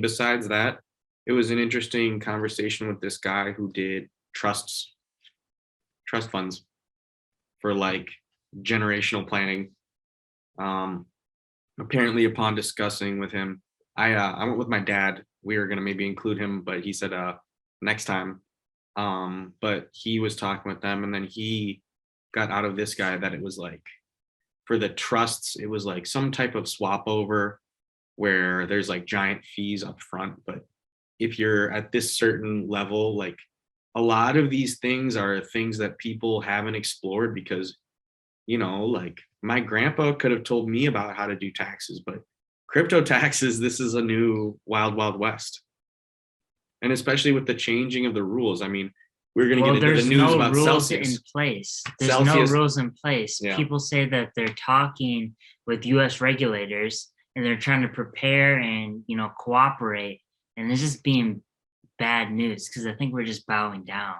Besides that, it was an interesting conversation with this guy who did trust funds for like generational planning. Um, Apparently, upon discussing with him, I went with my dad. We were gonna maybe include him, but he said next time. But he was talking with them, and then he got out of this guy that it was like for the trusts, it was like some type of swap over where there's like giant fees up front. But if you're at this certain level, like a lot of these things are things that people haven't explored because, like my grandpa could have told me about how to do taxes, but crypto taxes, this is a new wild, wild west. And especially with the changing of the rules. I mean, we're going to Well, get into the there's news no about rules in Celsius. place. There's no rules in place. Yeah. People say that they're talking with US regulators and they're trying to prepare and, cooperate. And it's just being bad news because I think we're just bowing down.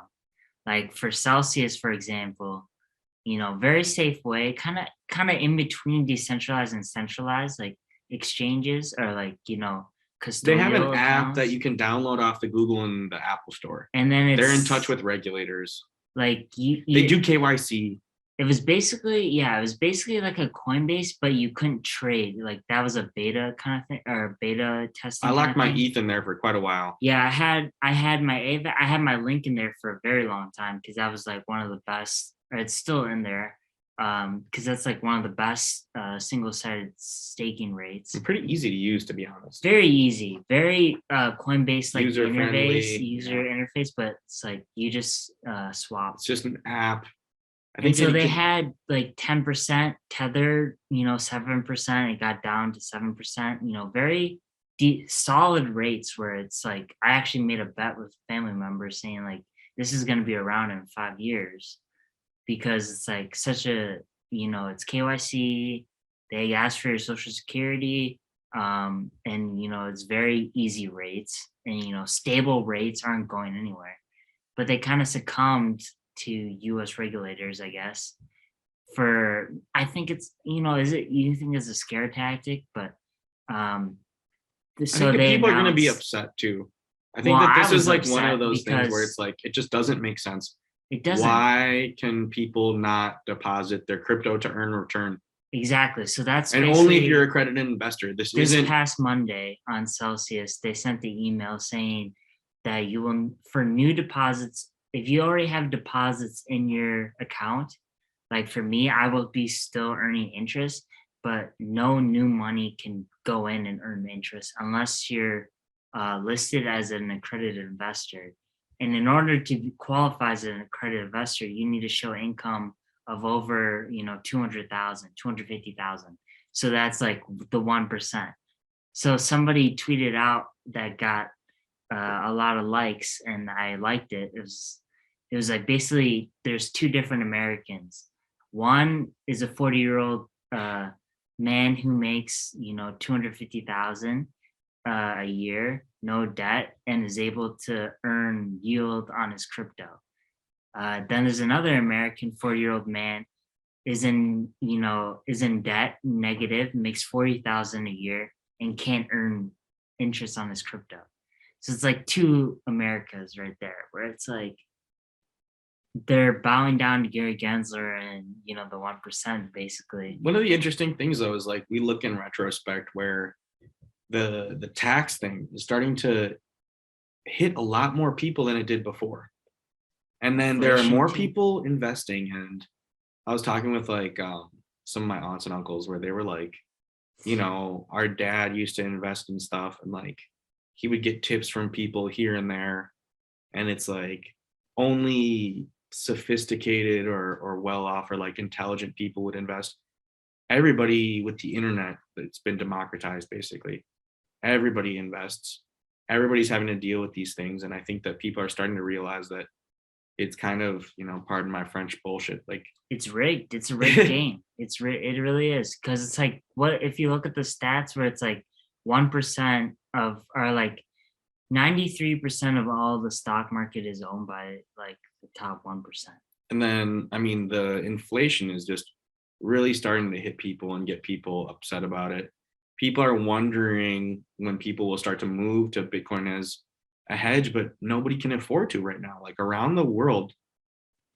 Like for Celsius, for example, very safe way, kind of in between decentralized and centralized, like exchanges or like, custodial They have an app accounts. that you can download off the Google and the Apple store. And then they're in touch with regulators. Like they do KYC. It was basically like a Coinbase, but you couldn't trade. Like that was a beta kind of thing or beta testing. I locked my ETH in there for quite a while. Yeah, I had my link in there for a very long time because that was like one of the best, or it's still in there. Because that's like one of the best single-sided staking rates. It's pretty easy to use, to be honest. Very easy, very Coinbase like user interface, but it's like you just swap. It's just an app. And so they had like 10% Tether, 7%. It got down to 7%. Very solid rates where it's like I actually made a bet with family members saying like this is going to be around in 5 years. Because it's like such a, it's KYC, they ask for your social security, and, it's very easy rates and, stable rates aren't going anywhere. But they kind of succumbed to US regulators, I guess, I think it's, you think it's a scare tactic, but so I think people are going to be upset too. I think that this is like one of those things where it's like, it just doesn't make sense. It doesn't. Why can people not deposit their crypto to earn a return? Exactly. So that's and only if you're an accredited investor. This past Monday on Celsius, they sent the email saying that you will, for new deposits, if you already have deposits in your account, like for me, I will be still earning interest, but no new money can go in and earn interest unless you're listed as an accredited investor. And in order to qualify as an accredited investor, you need to show income of over, 200,000, 250,000. So that's like the 1%. So somebody tweeted out that got a lot of likes, and I liked it. It was like basically there's two different Americans. One is a 40-year-old man who makes 250,000 a year, no debt, and is able to earn yield on his crypto. Then there's another American 40-year-old man is in debt, negative, makes 40,000 a year and can't earn interest on his crypto. So it's like two Americas right there, where it's like they're bowing down to Gary Gensler and the 1% basically. One of the interesting things though is like we look in retrospect where the tax thing is starting to hit a lot more people than it did before. And then there are more people investing. And I was talking with like some of my aunts and uncles where they were like, our dad used to invest in stuff and like he would get tips from people here and there. And it's like only sophisticated or well off or like intelligent people would invest. Everybody with the internet, it's been democratized basically. Everybody invests. Everybody's having to deal with these things. And I think that people are starting to realize that it's kind of, pardon my French, bullshit. Like it's rigged. It's a rigged game. It really is. Cause it's like, what if you look at the stats where it's like 1% of, or like 93% of all the stock market is owned by like the top 1%. And then, I mean, the inflation is just really starting to hit people and get people upset about it. people are wondering when people will start to move to Bitcoin as a hedge, but nobody can afford to right now. Like around the world,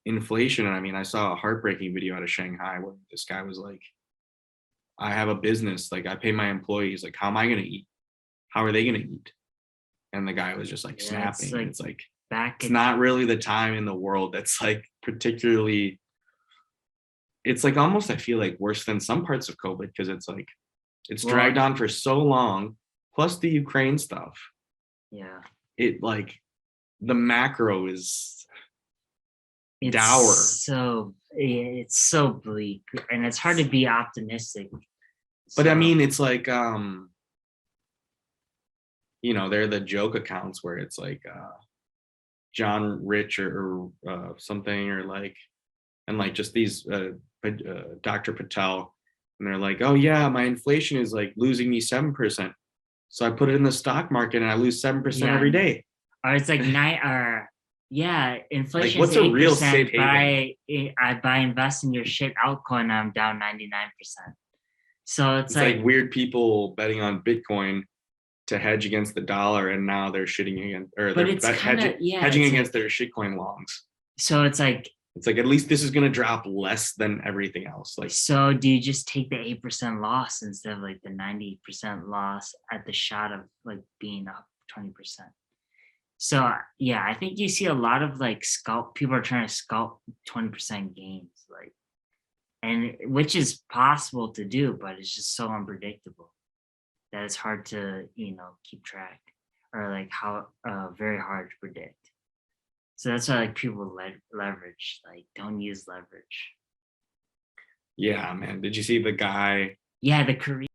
inflation. And I mean, I saw a heartbreaking video out of Shanghai where this guy was like, I have a business, like I pay my employees, like how am I gonna eat? How are they gonna eat? And the guy was just like Yeah, it's snapping. like It's like back it's in not really the time in the world that's like particularly, it's like almost I feel like worse than some parts of COVID because it's like it's dragged well, on for so long, plus the Ukraine stuff. yeah. It like the macro is It's dour. it's so bleak, and it's hard to be optimistic. But I So mean it's like they're the joke accounts where it's like John Rich or something or like and like just these Dr. Patel and they're like, oh yeah, my inflation is like losing me 7%. So I put it in the stock market and I lose 7% yeah, every day. or it's like nine or yeah, Like inflation is what's a real 8%, safe but haven? I buy invest in your shit altcoin, I'm down 99%. So it's It's like like, weird people betting on Bitcoin to hedge against the dollar, and now they're shitting against, or but they're it's kind of, hedging yeah, hedging it's against like, their shitcoin longs. so it's like, It's like at least this is gonna drop less than everything else. Like so do you just take the 8% loss instead of like the 90% loss at the shot of like being up 20%? So yeah, I think you see a lot of like scalp people are trying to scalp 20% gains, like, and which is possible to do, but it's just so unpredictable that it's hard to, keep track, or like how very hard to predict. So that's why like people leverage, like don't use leverage. yeah, man. Did you see the guy Yeah, the Korean